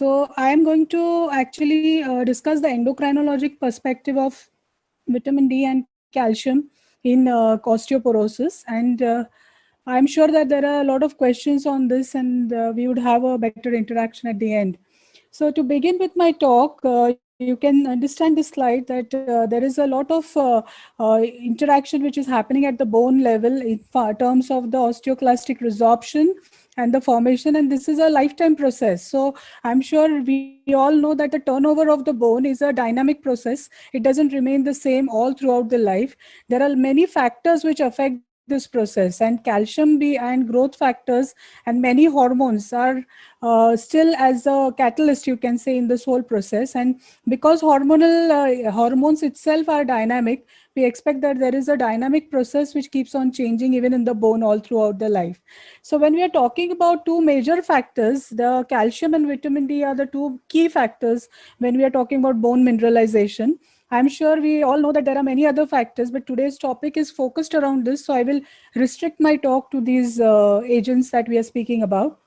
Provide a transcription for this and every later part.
So I am going to actually discuss the endocrinologic perspective of vitamin D and calcium in osteoporosis. And I'm sure that there are a lot of questions on this, and we would have a better interaction at the end. So to begin with my talk, you can understand this slide that there is a lot of interaction which is happening at the bone level in terms of the osteoclastic resorption and the formation, and this is a lifetime process. So I'm sure we all know that the turnover of the bone is a dynamic process. It doesn't remain the same all throughout the life. There are many factors which affect this process, and calcium and growth factors and many hormones are still as a catalyst, you can say, in this whole process. And because hormones itself are dynamic, we expect that there is a dynamic process which keeps on changing even in the bone all throughout the life. So when we are talking about two major factors, the calcium and vitamin D are the two key factors when we are talking about bone mineralization. I'm sure we all know that there are many other factors, but today's topic is focused around this. So I will restrict my talk to these agents that we are speaking about.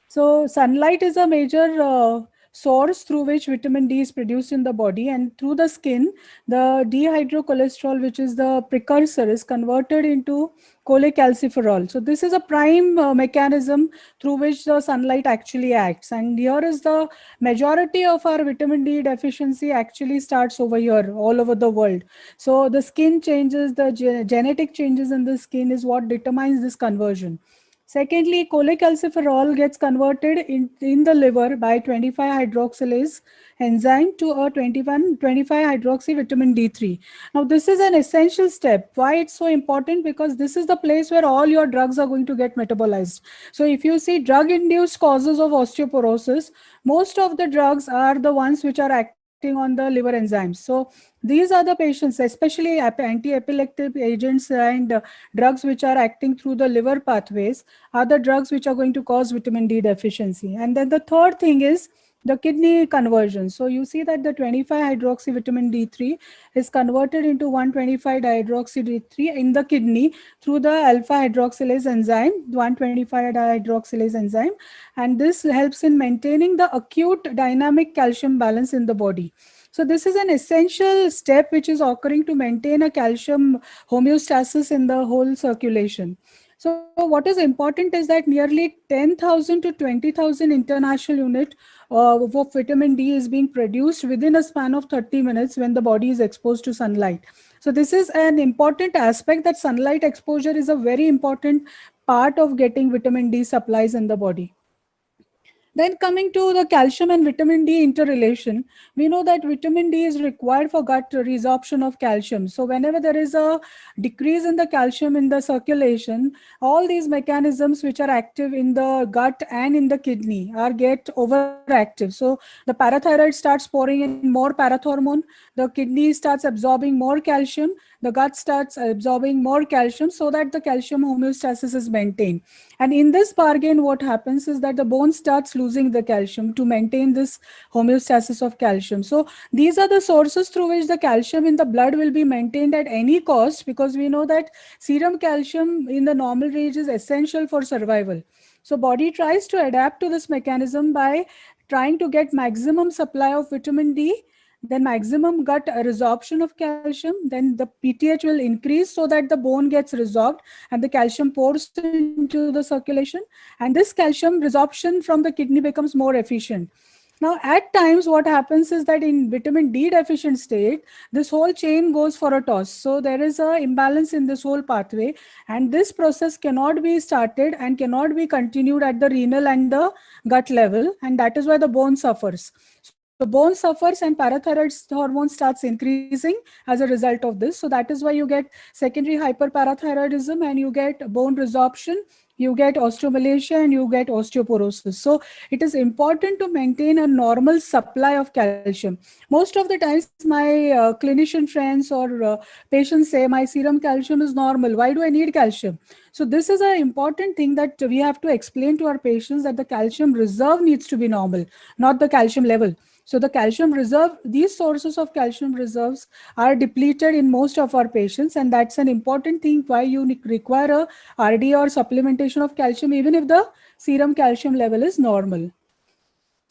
So sunlight is a major source through which vitamin D is produced in the body, and through the skin, the dehydrocholesterol, which is the precursor, is converted into cholecalciferol. So this is a prime mechanism through which the sunlight actually acts. And here is the majority of our vitamin D deficiency actually starts over here, all over the world. So the skin changes, the genetic changes in the skin is what determines this conversion. Secondly, cholecalciferol gets converted in the liver by 25-hydroxylase enzyme to a 25-hydroxy vitamin D3. Now, this is an essential step. Why it's so important? Because this is the place where all your drugs are going to get metabolized. So if you see drug-induced causes of osteoporosis, most of the drugs are the ones which are acting on the liver enzymes. So these are the patients, especially anti-epileptic agents and drugs which are acting through the liver pathways are the drugs which are going to cause vitamin D deficiency. And then the third thing is the kidney conversion. So you see that the 25-hydroxy vitamin D3 is converted into 125-dihydroxy D3 in the kidney through the alpha hydroxylase enzyme, 125-dihydroxylase enzyme. And this helps in maintaining the acute dynamic calcium balance in the body. So this is an essential step which is occurring to maintain a calcium homeostasis in the whole circulation. So what is important is that nearly 10,000 to 20,000 international unit of vitamin D is being produced within a span of 30 minutes when the body is exposed to sunlight. So this is an important aspect, that sunlight exposure is a very important part of getting vitamin D supplies in the body. Then coming to the calcium and vitamin D interrelation, we know that vitamin D is required for gut resorption of calcium. So whenever there is a decrease in the calcium in the circulation, all these mechanisms which are active in the gut and in the kidney are get overactive. So the parathyroid starts pouring in more parathormone, the kidney starts absorbing more calcium, the gut starts absorbing more calcium so that the calcium homeostasis is maintained. And in this bargain, what happens is that the bone starts losing the calcium to maintain this homeostasis of calcium. So these are the sources through which the calcium in the blood will be maintained at any cost, because we know that serum calcium in the normal range is essential for survival. So body tries to adapt to this mechanism by trying to get maximum supply of vitamin D, then maximum gut resorption of calcium, then the PTH will increase so that the bone gets resorbed and the calcium pours into the circulation, and this calcium resorption from the kidney becomes more efficient. Now, at times, what happens is that in vitamin D deficient state, this whole chain goes for a toss. So there is an imbalance in this whole pathway, and this process cannot be started and cannot be continued at the renal and the gut level, and that is why the bone suffers. So bone suffers and parathyroid hormone starts increasing as a result of this. So that is why you get secondary hyperparathyroidism and you get bone resorption, you get osteomalacia, and you get osteoporosis. So it is important to maintain a normal supply of calcium. Most of the times my clinician friends or patients say my serum calcium is normal. Why do I need calcium? So this is an important thing that we have to explain to our patients, that the calcium reserve needs to be normal, not the calcium level. So the calcium reserve, these sources of calcium reserves are depleted in most of our patients, and that's an important thing why you require a RD or supplementation of calcium even if the serum calcium level is normal.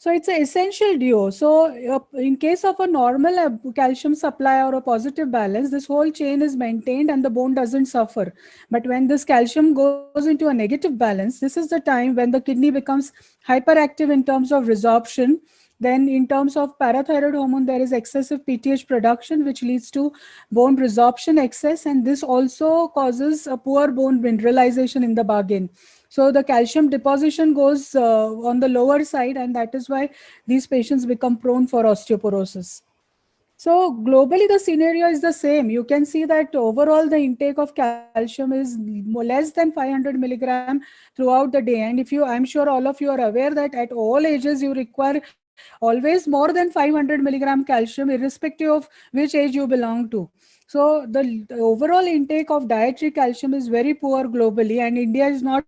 So it's an essential duo. So in case of a normal calcium supply or a positive balance, this whole chain is maintained and the bone doesn't suffer. But when this calcium goes into a negative balance, this is the time when the kidney becomes hyperactive in terms of resorption. Then in terms of parathyroid hormone, there is excessive PTH production, which leads to bone resorption excess. And this also causes a poor bone mineralization in the bargain. So the calcium deposition goes on the lower side, and that is why these patients become prone for osteoporosis. So globally, the scenario is the same. You can see that overall the intake of calcium is less than 500 milligram throughout the day. And I'm sure all of you are aware that at all ages you require always more than 500 milligram calcium, irrespective of which age you belong to. So the overall intake of dietary calcium is very poor globally, and India is not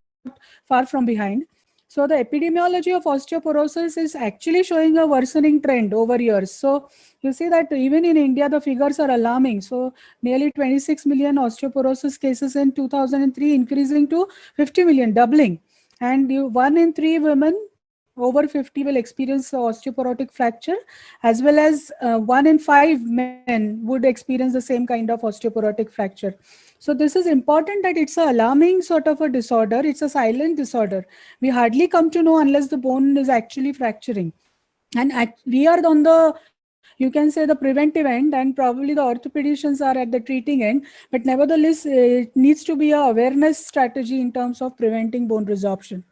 far from behind. So the epidemiology of osteoporosis is actually showing a worsening trend over years. So you see that even in India, the figures are alarming. So nearly 26 million osteoporosis cases in 2003, increasing to 50 million, doubling. And 1 in 3 women over 50 will experience osteoporotic fracture, as well as 1 in 5 men would experience the same kind of osteoporotic fracture. So this is important, that it's an alarming sort of a disorder. It's a silent disorder. We hardly come to know unless the bone is actually fracturing. And we are on the, you can say, the preventive end, and probably the orthopedicians are at the treating end. But nevertheless, it needs to be a awareness strategy in terms of preventing bone resorption.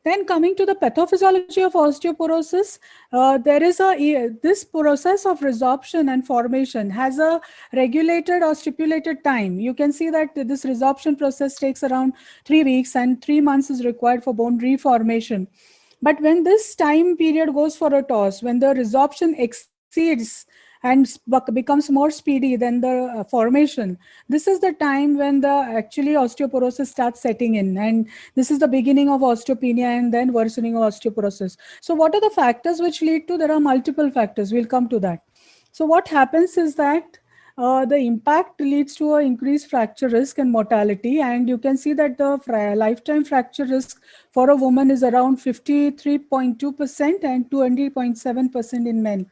Then coming to the pathophysiology of osteoporosis, there is this process of resorption and formation has a regulated or stipulated time. You can see that this resorption process takes around 3 weeks, and 3 months is required for bone reformation. But when this time period goes for a toss, when the resorption exceeds and becomes more speedy than the formation, this is the time when the actually osteoporosis starts setting in, and this is the beginning of osteopenia and then worsening of osteoporosis. So what are the factors which lead to? There are multiple factors. We'll come to that. So what happens is that the impact leads to an increased fracture risk and mortality. And you can see that the lifetime fracture risk for a woman is around 53.2% and 20.7% in men.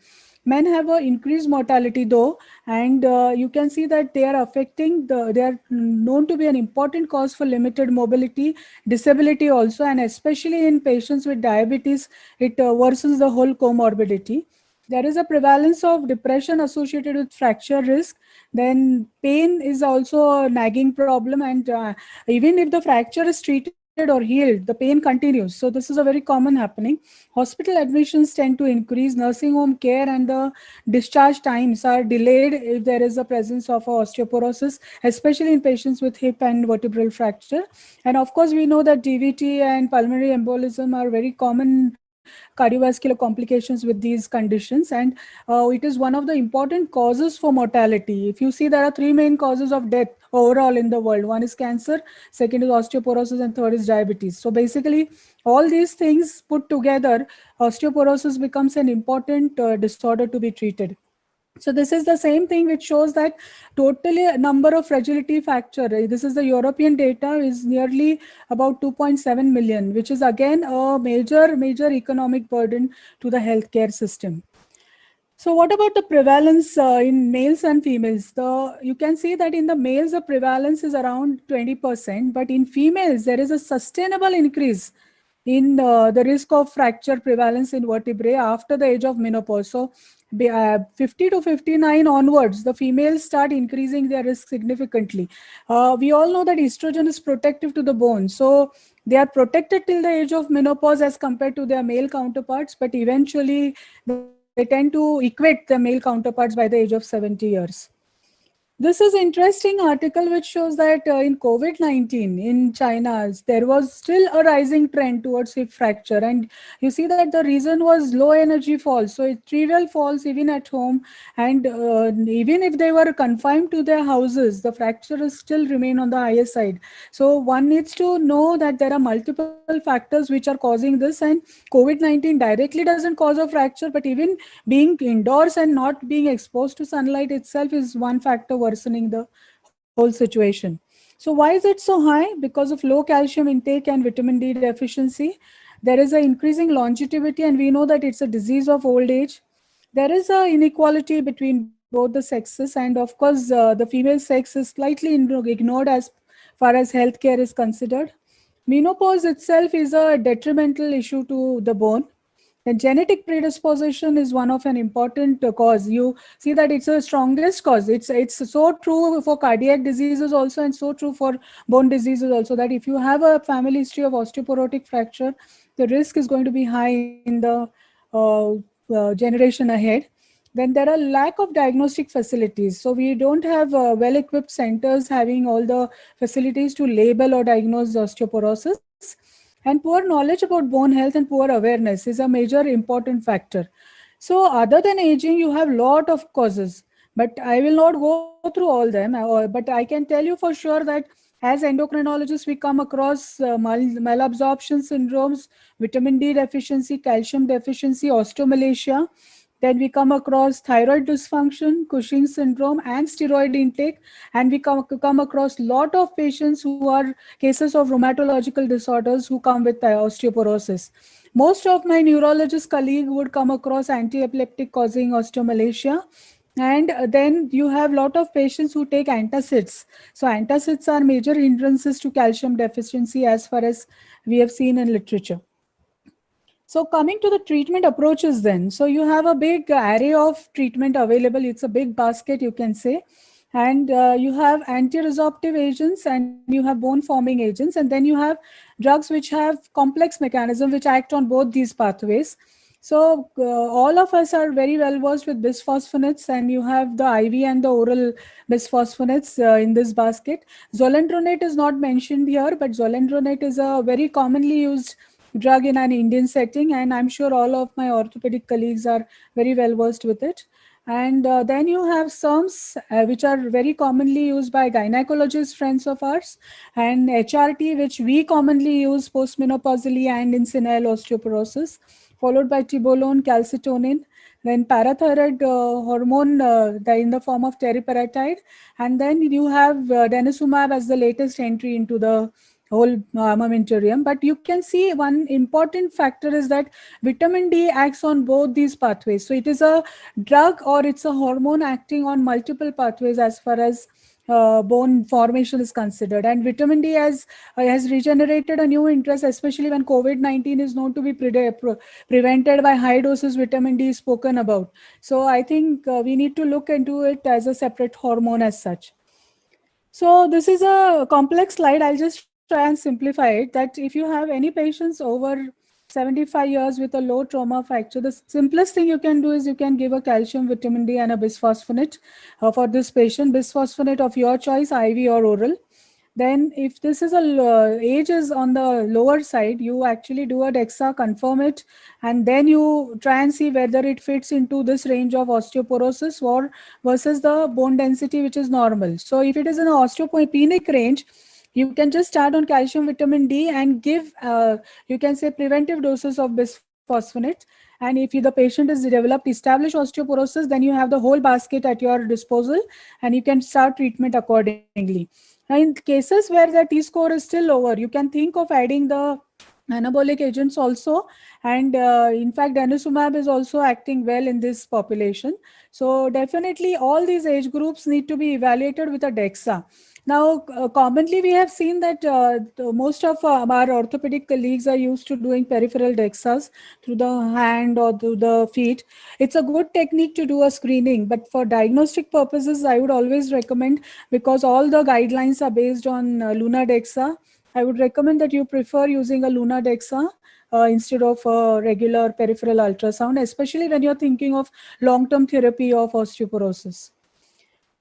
Men have an increased mortality though, and you can see that they are they are known to be an important cause for limited mobility, disability also, and especially in patients with diabetes, it worsens the whole comorbidity. There is a prevalence of depression associated with fracture risk. Then pain is also a nagging problem, and even if the fracture is treated or healed, the pain continues. So this is a very common happening. Hospital admissions tend to increase. Nursing home care and the discharge times are delayed if there is a presence of osteoporosis, especially in patients with hip and vertebral fracture. And of course, we know that DVT and pulmonary embolism are very common cardiovascular complications with these conditions, and it is one of the important causes for mortality. If you see, there are three main causes of death overall in the world. One is cancer, second is osteoporosis, and third is diabetes. So basically, all these things put together, osteoporosis becomes an important disorder to be treated. So this is the same thing which shows that totally number of fragility factor. This is the European data, is nearly about 2.7 million, which is again a major economic burden to the healthcare system. So what about the prevalence in males and females? You can see that in the males, the prevalence is around 20%, but in females, there is a sustainable increase in the risk of fracture prevalence in vertebrae after the age of menopause. So 50 to 59 onwards, the females start increasing their risk significantly. We all know that estrogen is protective to the bone. So they are protected till the age of menopause as compared to their male counterparts, but eventually they tend to equate the male counterparts by the age of 70 years. This is interesting article which shows that in COVID-19 in China, there was still a rising trend towards hip fracture. And you see that the reason was low energy falls. So trivial falls even at home. And even if they were confined to their houses, the fractures still remain on the higher side. So one needs to know that there are multiple factors which are causing this. And COVID-19 directly doesn't cause a fracture, but even being indoors and not being exposed to sunlight itself is one factor worsening the whole situation. So why is it so high? Because of low calcium intake and vitamin D deficiency. there is an increasing longevity, and we know that it's a disease of old age. There is a inequality between both the sexes, and of course, the female sex is slightly ignored as far as healthcare is considered. Menopause itself is a detrimental issue to the bone. And genetic predisposition is one of an important cause. You see that it's the strongest cause. It's so true for cardiac diseases also, and so true for bone diseases also, that if you have a family history of osteoporotic fracture, the risk is going to be high in the generation ahead. Then there are lack of diagnostic facilities. So we don't have well-equipped centers having all the facilities to label or diagnose osteoporosis. And poor knowledge about bone health and poor awareness is a major important factor. So other than aging, you have lot of causes, but I will not go through all them. But I can tell you for sure that as endocrinologists, we come across malabsorption syndromes, vitamin D deficiency, calcium deficiency, osteomalacia. Then we come across thyroid dysfunction, Cushing syndrome, and steroid intake. And we come across lot of patients who are cases of rheumatological disorders who come with osteoporosis. Most of my neurologist colleague would come across anti-epileptic causing osteomalacia. And then you have a lot of patients who take antacids. So antacids are major hindrances to calcium deficiency as far as we have seen in literature. So coming to the treatment approaches then. So you have a big array of treatment available. It's a big basket, you can say. And you have anti-resorptive agents, and you have bone-forming agents. And then you have drugs which have complex mechanism which act on both these pathways. So all of us are very well versed with bisphosphonates, and you have the IV and the oral bisphosphonates in this basket. Zoledronate is not mentioned here, but zoledronate is a very commonly used drug in an Indian setting, and I'm sure all of my orthopedic colleagues are very well versed with it. And then you have SERMs, which are very commonly used by gynecologist friends of ours, and HRT, which we commonly use postmenopausally and in senile osteoporosis, followed by tibolone, calcitonin, then parathyroid hormone in the form of teriparatide, and then you have denosumab as the latest entry into the whole armamentarium. But you can see one important factor is that vitamin D acts on both these pathways. So it is a drug or it's a hormone acting on multiple pathways as far as bone formation is considered. And vitamin D has regenerated a new interest, especially when COVID-19 is known to be prevented by high doses vitamin D spoken about. So I think we need to look into it as a separate hormone as such. So this is a complex slide. I'll just try and simplify it, that if you have any patients over 75 years with a low trauma fracture, the simplest thing you can do is you can give a calcium, vitamin D, and a bisphosphonate for this patient. Bisphosphonate of your choice, IV or oral. Then if this is age is on the lower side, you actually do a DEXA, confirm it, and then you try and see whether it fits into this range of osteoporosis or versus the bone density, which is normal. So if it is in an osteopenic range, you can just start on calcium, vitamin D, and give, you can say, preventive doses of bisphosphonate. And if the patient has developed established osteoporosis, then you have the whole basket at your disposal, and you can start treatment accordingly. Now, in cases where the T-score is still lower, you can think of adding the anabolic agents also, and in fact denosumab is also acting well in this population. So definitely all these age groups need to be evaluated with a DEXA. Now commonly we have seen that most of our orthopedic colleagues are used to doing peripheral DEXAs through the hand or through the feet. It's a good technique to do a screening, but for diagnostic purposes I would always recommend, because all the guidelines are based on LUNA DEXA, I would recommend that you prefer using a LUNA DEXA instead of a regular peripheral ultrasound, especially when you're thinking of long-term therapy of osteoporosis.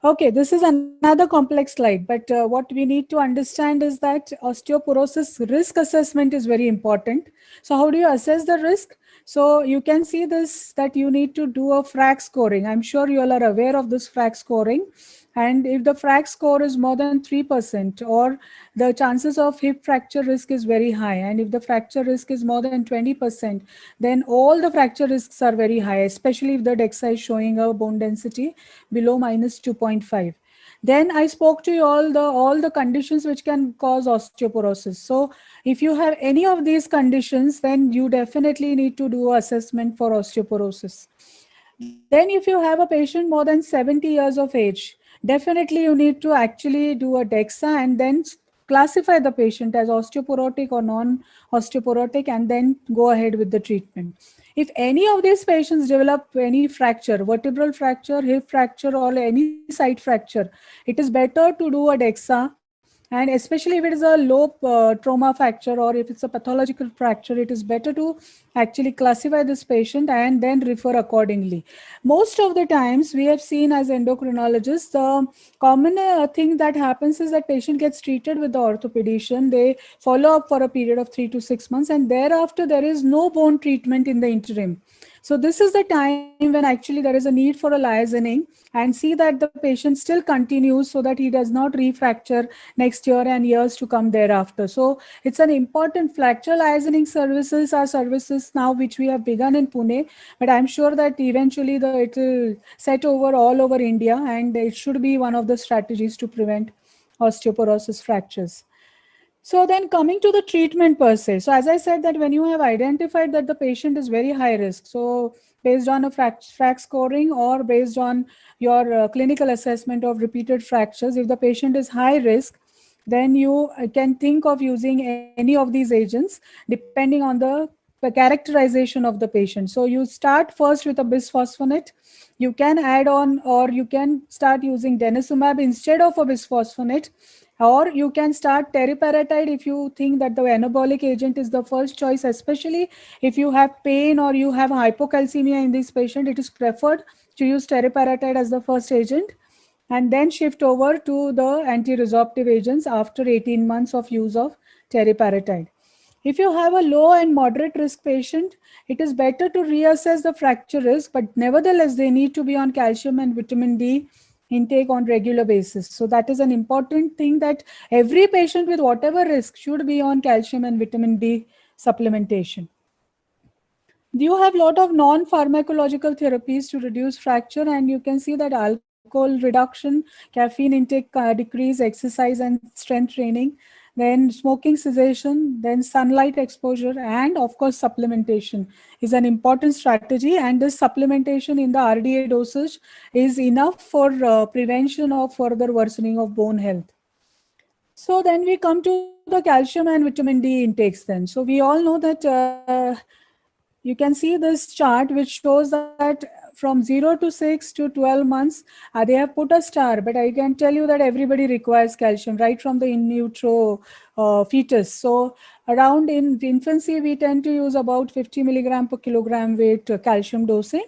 Okay, this is another complex slide, but what we need to understand is that osteoporosis risk assessment is very important. So how do you assess the risk? So you can see this, that you need to do a FRAC scoring. I'm sure you all are aware of this FRAC scoring. And if the FRAC score is more than 3%, or the chances of hip fracture risk is very high, and if the fracture risk is more than 20%, then all the fracture risks are very high, especially if the DEXA is showing a bone density below -2.5. Then I spoke to you all the conditions which can cause osteoporosis. So if you have any of these conditions, then you definitely need to do assessment for osteoporosis. Then if you have a patient more than 70 years of age, definitely you need to actually do a DEXA and then classify the patient as osteoporotic or non-osteoporotic and then go ahead with the treatment. If any of these patients develop any fracture, vertebral fracture, hip fracture, or any side fracture, it is better to do a DEXA. And especially if it is a low trauma fracture or if it's a pathological fracture, it is better to actually classify this patient and then refer accordingly. Most of the times we have seen as endocrinologists, the common thing that happens is that patient gets treated with the orthopedician. They follow up for a period of 3 to 6 months and thereafter there is no bone treatment in the interim. So this is the time when actually there is a need for a licensing and see that the patient still continues so that he does not refracture next year and years to come thereafter. So it's an important fracture licensing services are services now which we have begun in Pune, but I'm sure that eventually it will set over all over India and it should be one of the strategies to prevent osteoporosis fractures. So then coming to the treatment per se. So as I said that when you have identified that the patient is very high risk, so based on a frac scoring or based on your clinical assessment of repeated fractures, if the patient is high risk, then you can think of using any of these agents depending on the characterization of the patient. So you start first with a bisphosphonate. You can add on or you can start using denosumab instead of a bisphosphonate, or you can start teriparatide if you think that the anabolic agent is the first choice, especially if you have pain or you have hypocalcemia in this patient. It is preferred to use teriparatide as the first agent and then shift over to the anti-resorptive agents after 18 months of use of teriparatide. If you have a low and moderate risk patient, it is better to reassess the fracture risk, but nevertheless, they need to be on calcium and vitamin D intake on regular basis. So that is an important thing, that every patient with whatever risk should be on calcium and vitamin D supplementation. You have a lot of non-pharmacological therapies to reduce fracture, and you can see that alcohol reduction, caffeine intake decrease, exercise and strength training, then smoking cessation, then sunlight exposure, and of course supplementation is an important strategy. And this supplementation in the RDA dosage is enough for prevention of further worsening of bone health. So then we come to the calcium and vitamin D intakes then. So we all know that you can see this chart which shows that from 0 to 6 to 12 months, they have put a star, but I can tell you that everybody requires calcium right from the in utero fetus. So around in infancy, we tend to use about 50 milligram per kilogram weight calcium dosing.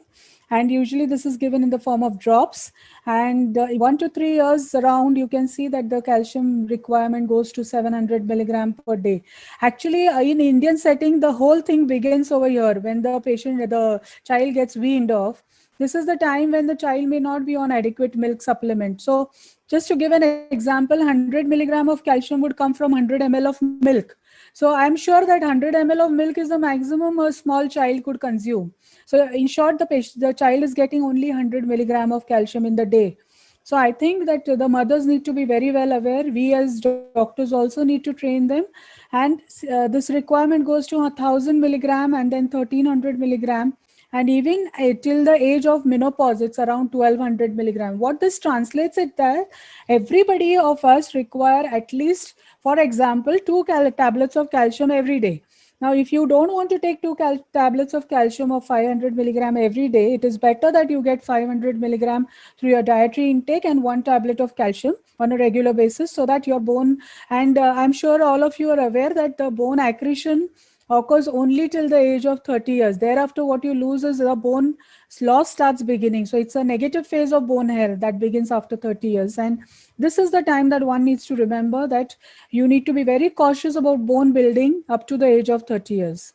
And usually this is given in the form of drops. And 1 to 3 years around, you can see that the calcium requirement goes to 700 milligram per day. Actually, in Indian setting, the whole thing begins over here when the child gets weaned off. This is the time when the child may not be on adequate milk supplement. So just to give an example, 100 milligram of calcium would come from 100 ml of milk. So I'm sure that 100 ml of milk is the maximum a small child could consume. So in short, the child is getting only 100 milligram of calcium in the day. So I think that the mothers need to be very well aware. We as doctors also need to train them. And this requirement goes to 1000 milligram and then 1300 milligram. And even till the age of menopause, it's around 1200 milligram. What this translates it that everybody of us require at least, for example, 2 tablets of calcium every day. Now, if you don't want to take 2 tablets of calcium of 500 milligram every day, it is better that you get 500 milligram through your dietary intake and 1 tablet of calcium on a regular basis, so that your bone, and I'm sure all of you are aware that the bone accretion occurs only till the age of 30 years. Thereafter, what you lose is the bone loss starts beginning. So it's a negative phase of bone hair that begins after 30 years. And this is the time that one needs to remember that you need to be very cautious about bone building up to the age of 30 years.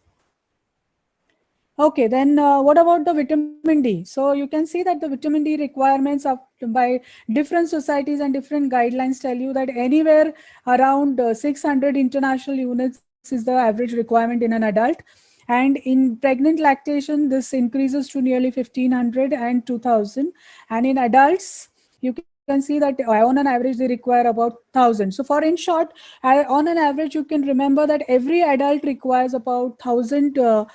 Okay, then what about the vitamin D? So you can see that the vitamin D requirements by different societies and different guidelines tell you that anywhere around 600 international units is the average requirement in an adult. And in pregnant lactation, this increases to nearly 1500 and 2000. And in adults, you can can see that on an average they require about 1,000. So for in short, on an average, you can remember that every adult requires about 1,000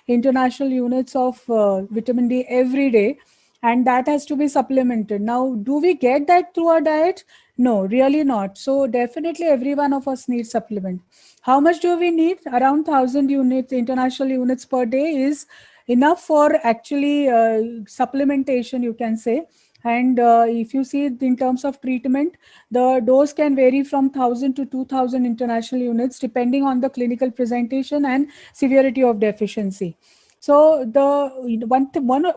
international units of vitamin D every day, and that has to be supplemented. Now, do we get that through our diet? No, really not. So definitely every one of us needs supplement. How much do we need? Around 1,000 units, international units per day is enough for actually supplementation, you can say. And if you see it in terms of treatment, the dose can vary from 1,000 to 2,000 international units depending on the clinical presentation and severity of deficiency. So the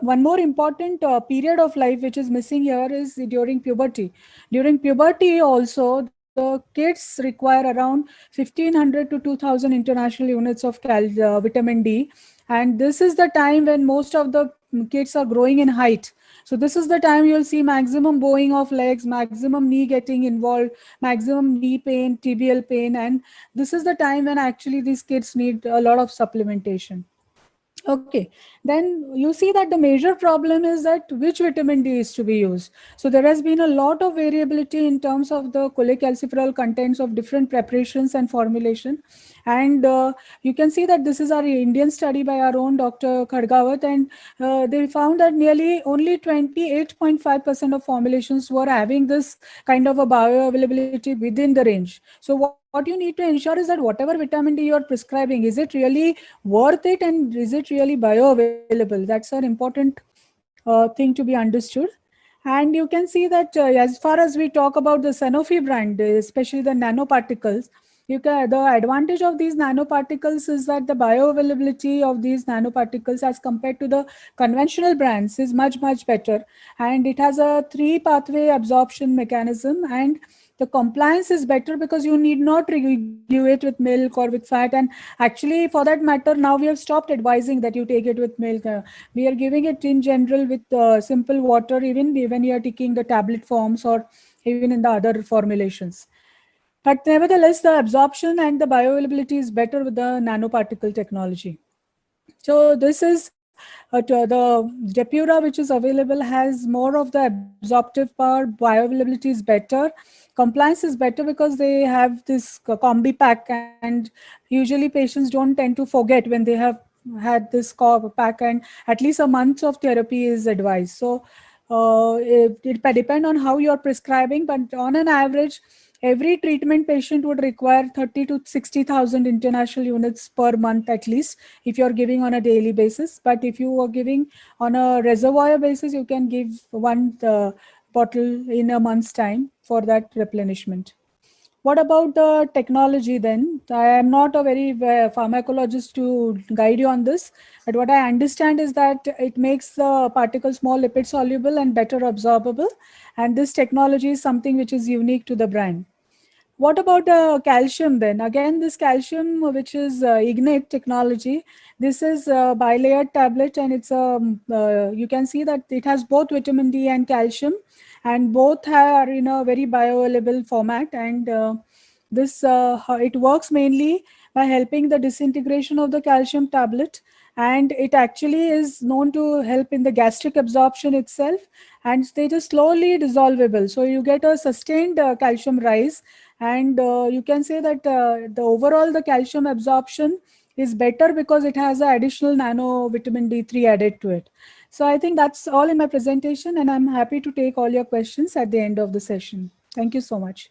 one more important period of life which is missing here is during puberty. During puberty also, the kids require around 1,500 to 2,000 international units of vitamin D. And this is the time when most of the kids are growing in height. So this is the time you'll see maximum bowing of legs, maximum knee getting involved, maximum knee pain, tibial pain. And this is the time when actually these kids need a lot of supplementation. Okay, then you see that the major problem is that which vitamin D is to be used. So there has been a lot of variability in terms of the cholecalciferol contents of different preparations and formulation. And you can see that this is our Indian study by our own Dr. Khadgawat, and they found that nearly only 28.5% of formulations were having this kind of a bioavailability within the range. So what you need to ensure is that whatever vitamin D you are prescribing, is it really worth it and is it really bioavailable? That's an important thing to be understood. And you can see that as far as we talk about the Sanofi brand, especially the nanoparticles, the advantage of these nanoparticles is that the bioavailability of these nanoparticles as compared to the conventional brands is much, much better. And it has a 3-pathway absorption mechanism, and the compliance is better because you need not regulate with milk or with fat. And actually, for that matter, now we have stopped advising that you take it with milk. We are giving it in general with simple water, even when you are taking the tablet forms or even in the other formulations. But nevertheless, the absorption and the bioavailability is better with the nanoparticle technology. So this is the Depura, which is available, has more of the absorptive power. Bioavailability is better. Compliance is better because they have this combi pack, and usually patients don't tend to forget when they have had this pack, and at least a month of therapy is advised. So it depends on how you're prescribing, but on an average, every treatment patient would require 30 to 60,000 international units per month at least if you're giving on a daily basis. But if you are giving on a reservoir basis, you can give one bottle in a month's time for that replenishment. What about the technology then? I am not a very pharmacologist to guide you on this, but what I understand is that it makes the particles more lipid soluble and better absorbable. And this technology is something which is unique to the brand. What about calcium then? Again, this calcium, which is Ignite technology, this is a bilayered tablet, and it's you can see that it has both vitamin D and calcium, and both are in a very bioavailable format. And this it works mainly by helping the disintegration of the calcium tablet, and it actually is known to help in the gastric absorption itself, and they just slowly dissolvable. So you get a sustained calcium rise, and you can say that the overall the calcium absorption is better because it has an additional nano vitamin D3 added to it. So I think that's all in my presentation, and I'm happy to take all your questions at the end of the session. Thank you so much.